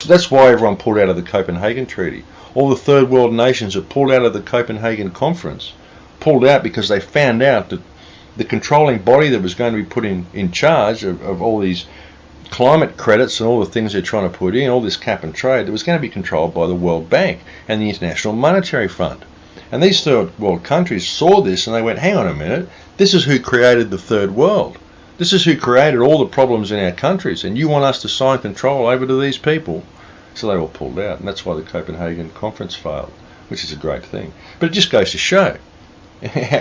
That's why everyone pulled out of the Copenhagen Treaty. All the third world nations that pulled out of the Copenhagen Conference pulled out because they found out that the controlling body that was going to be put in charge of all these climate credits and all the things they're trying to put in, all this cap and trade, that was going to be controlled by the World Bank and the International Monetary Fund. And these third world countries saw this and they went, hang on a minute, this is who created the third world. This is who created all the problems in our countries, and you want us to sign control over to these people. So they all pulled out, and that's why the Copenhagen Conference failed, which is a great thing. But it just goes to show,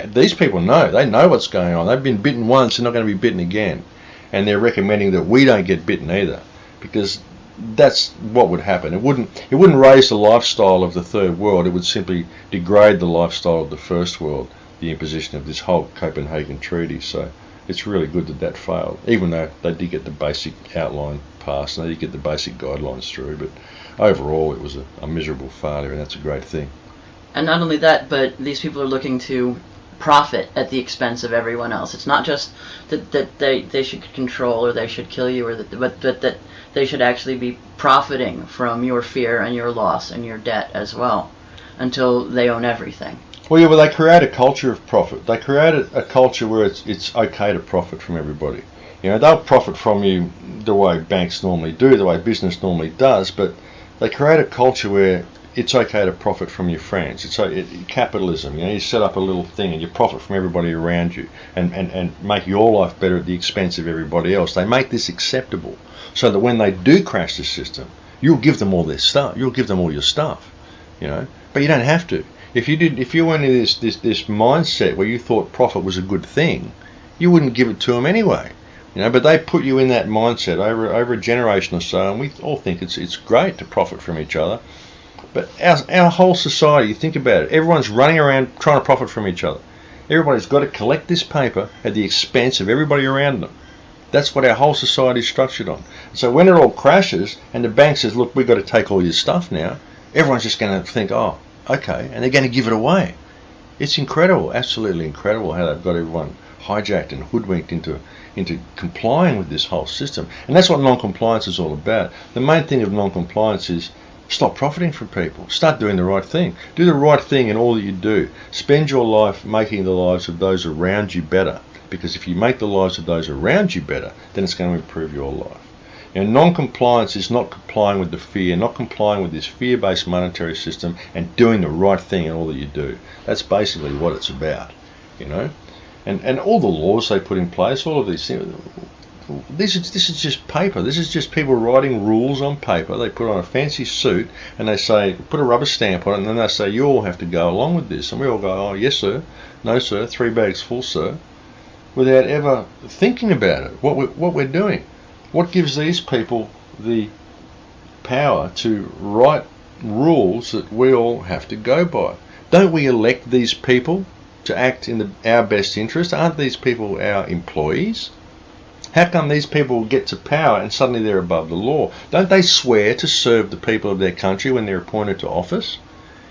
these people know, they know what's going on. They've been bitten once, they're not going to be bitten again. And they're recommending that we don't get bitten either, because that's what would happen. It wouldn't raise the lifestyle of the third world, it would simply degrade the lifestyle of the first world, the imposition of this whole Copenhagen Treaty. So it's really good that that failed, even though they did get the basic outline passed and they did get the basic guidelines through. But overall, it was a miserable failure, and that's a great thing. And not only that, but these people are looking to profit at the expense of everyone else. It's not just that they should control or they should kill you, but that they should actually be profiting from your fear and your loss and your debt as well, until they own everything. Well, yeah, they create a culture of profit. They create a culture where it's okay to profit from everybody. You know, they'll profit from you the way banks normally do, the way business normally does, but they create a culture where it's okay to profit from your friends. It's capitalism. You know, you set up a little thing and you profit from everybody around you and make your life better at the expense of everybody else. They make this acceptable so that when they do crash the system, you'll give them all their stuff. You'll give them all your stuff. You know, but you don't have to. If you went in this mindset where you thought profit was a good thing, you wouldn't give it to them anyway. You know, but they put you in that mindset over a generation or so, and we all think it's great to profit from each other. But our whole society, you think about it, everyone's running around trying to profit from each other. Everybody's got to collect this paper at the expense of everybody around them. That's what our whole society is structured on. So when it all crashes and the bank says, look, we've got to take all your stuff now, everyone's just going to think, oh, okay, and they're going to give it away. It's incredible, absolutely incredible how they've got everyone hijacked and hoodwinked into complying with this whole system. And that's what non-compliance is all about. The main thing of non-compliance is stop profiting from people. Start doing the right thing. Do the right thing in all that you do. Spend your life making the lives of those around you better, because if you make the lives of those around you better, then it's going to improve your life. And non-compliance is not complying with the fear, not complying with this fear-based monetary system, and doing the right thing in all that you do. That's basically what it's about, you know. And all the laws they put in place, all of these things, this is just paper. This is just people writing rules on paper. They put on a fancy suit and they say, put a rubber stamp on it, and then they say, you all have to go along with this. And we all go, oh, yes, sir. No, sir. 3 bags full, sir. Without ever thinking about it, what we're doing. What gives these people the power to write rules that we all have to go by? Don't we elect these people to act in our best interest? Aren't these people our employees? How come these people get to power and suddenly they're above the law? Don't they swear to serve the people of their country when they're appointed to office?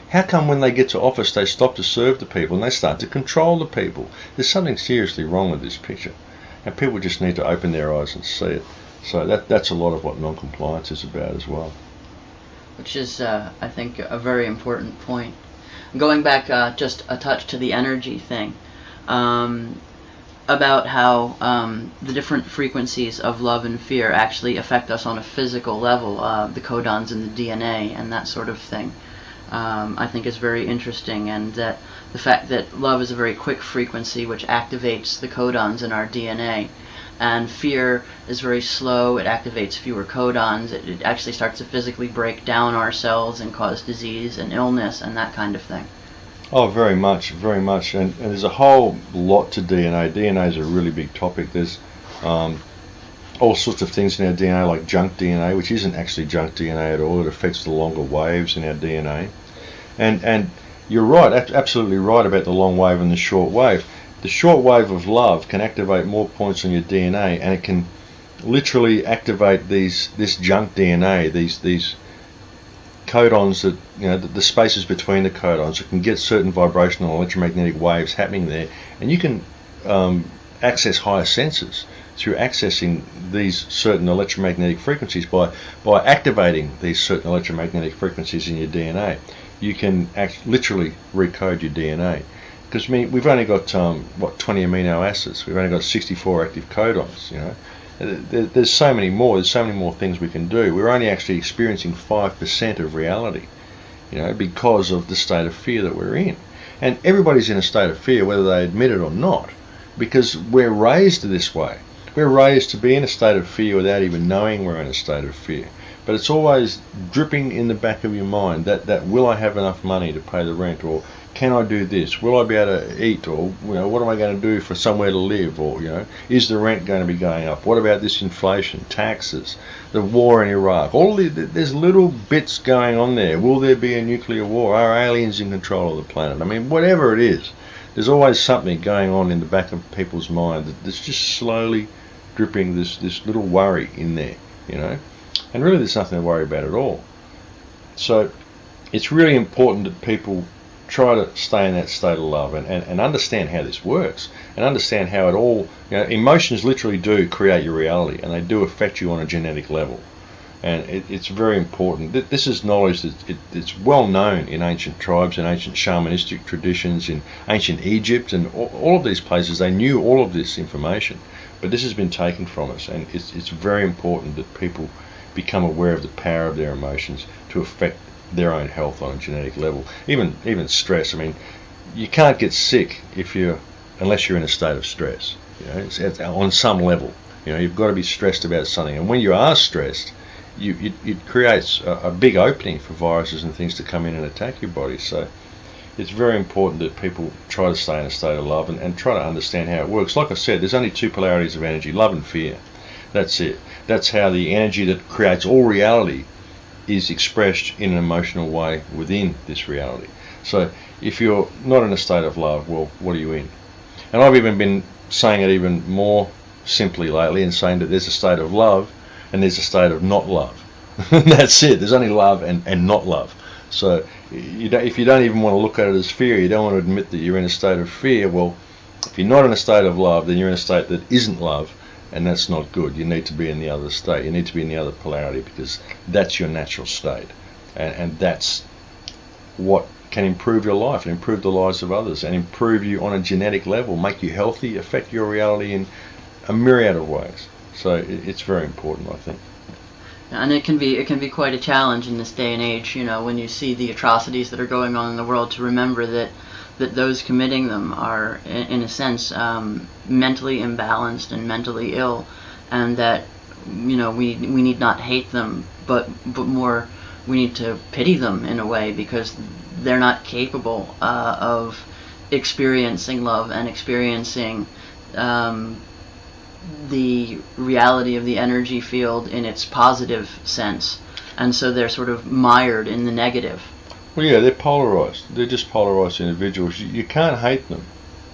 How come when they get to office they stop to serve the people and they start to control the people? There's something seriously wrong with this picture, and people just need to open their eyes and see it. So that's a lot of what non-compliance is about as well. Which is, I think, a very important point. Going back just a touch to the energy thing, about how the different frequencies of love and fear actually affect us on a physical level, the codons in the DNA and that sort of thing, I think is very interesting, and that the fact that love is a very quick frequency which activates the codons in our DNA, and fear is very slow, it activates fewer codons, it actually starts to physically break down our cells and cause disease and illness and that kind of thing. Oh, very much, very much. And there's a whole lot to DNA. DNA is a really big topic. There's all sorts of things in our DNA, like junk DNA, which isn't actually junk DNA at all. It affects the longer waves in our DNA. And you're right, absolutely right about the long wave and the short wave. The short wave of love can activate more points on your DNA, and it can literally activate this junk DNA, these codons that, you know, the spaces between the codons. It can get certain vibrational electromagnetic waves happening there, and you can access higher senses. through accessing these certain electromagnetic frequencies, by activating these certain electromagnetic frequencies in your DNA, you can literally recode your DNA. Because we've only got 20 amino acids. We've only got 64 active codons. You know, there's so many more. There's so many more things we can do. We're only actually experiencing 5% of reality. You know, because of the state of fear that we're in. And everybody's in a state of fear, whether they admit it or not, because we're raised this way. We're raised to be in a state of fear without even knowing we're in a state of fear. But it's always dripping in the back of your mind that will I have enough money to pay the rent, or can I do this? Will I be able to eat? Or, you know, what am I going to do for somewhere to live? Or, you know, is the rent going to be going up? What about this inflation, taxes, the war in Iraq? There's little bits going on there. Will there be a nuclear war? Are aliens in control of the planet? I mean, whatever it is, there's always something going on in the back of people's mind that's just slowly dripping this little worry in there, you know. And really there's nothing to worry about at all. So it's really important that people try to stay in that state of love and understand how this works, and understand how it all, you know, emotions literally do create your reality, and they do affect you on a genetic level. And it's very important. This is knowledge that it's well known in ancient tribes, in ancient shamanistic traditions, in ancient Egypt, and all of these places. They knew all of this information, but this has been taken from us, and it's very important that people become aware of the power of their emotions to affect their own health on a genetic level. Even stress. I mean, you can't get sick unless you're in a state of stress. You know, it's on some level. You know, you've got to be stressed about something, and when you are stressed, it creates a big opening for viruses and things to come in and attack your body. So it's very important that people try to stay in a state of love and try to understand how it works. Like I said, there's only two polarities of energy: love and fear. That's it. That's how the energy that creates all reality is expressed in an emotional way within this reality. So if you're not in a state of love, well, what are you in? And I've even been saying it even more simply lately, and saying that there's a state of love and there's a state of not love. That's it. There's only love and not love. So if you don't even want to look at it as fear, you don't want to admit that you're in a state of fear, well, if you're not in a state of love, then you're in a state that isn't love, and that's not good. You need to be in the other state. You need to be in the other polarity, because that's your natural state. And that's what can improve your life and improve the lives of others and improve you on a genetic level, make you healthy, affect your reality in a myriad of ways. So it's very important, I think. And it can be quite a challenge in this day and age, you know, when you see the atrocities that are going on in the world, to remember that those committing them are, in a sense, mentally imbalanced and mentally ill, and that, you know, we need not hate them, but more we need to pity them in a way, because they're not capable of experiencing love and experiencing the reality of the energy field in its positive sense, and so they're sort of mired in the negative. Well, yeah, they're polarized. They're just polarized individuals. You can't hate them.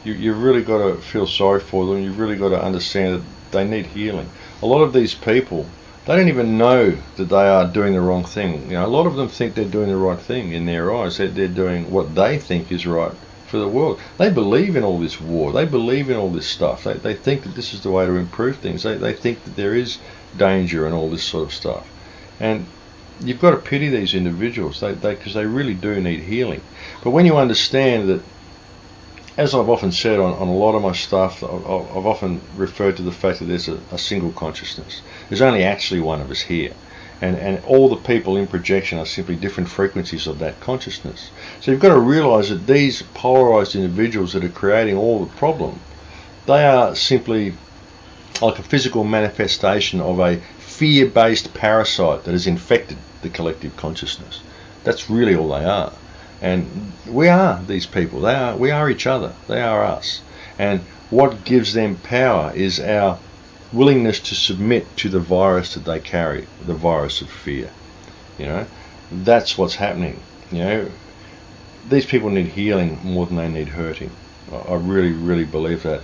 You've really got to feel sorry for them. You've really got to understand that they need healing. A lot of these people, they don't even know that they are doing the wrong thing. You know, a lot of them think they're doing the right thing in their eyes. They're doing what they think is right for the world. They believe in all this war. They believe in all this stuff. They think that this is the way to improve things. They think that there is danger and all this sort of stuff. And you've got to pity these individuals, because they really do need healing. But when you understand that, as I've often said on a lot of my stuff, I've often referred to the fact that there's a single consciousness. There's only actually one of us here. And all the people in projection are simply different frequencies of that consciousness. So you've got to realise that these polarised individuals that are creating all the problem, they are simply like a physical manifestation of a fear-based parasite that has infected the collective consciousness. That's really all they are. And we are these people. We are each other. They are us. And what gives them power is our willingness to submit to the virus that they carry, the virus of fear. You know, that's what's happening. You know, these people need healing more than they need hurting. I really, really believe that.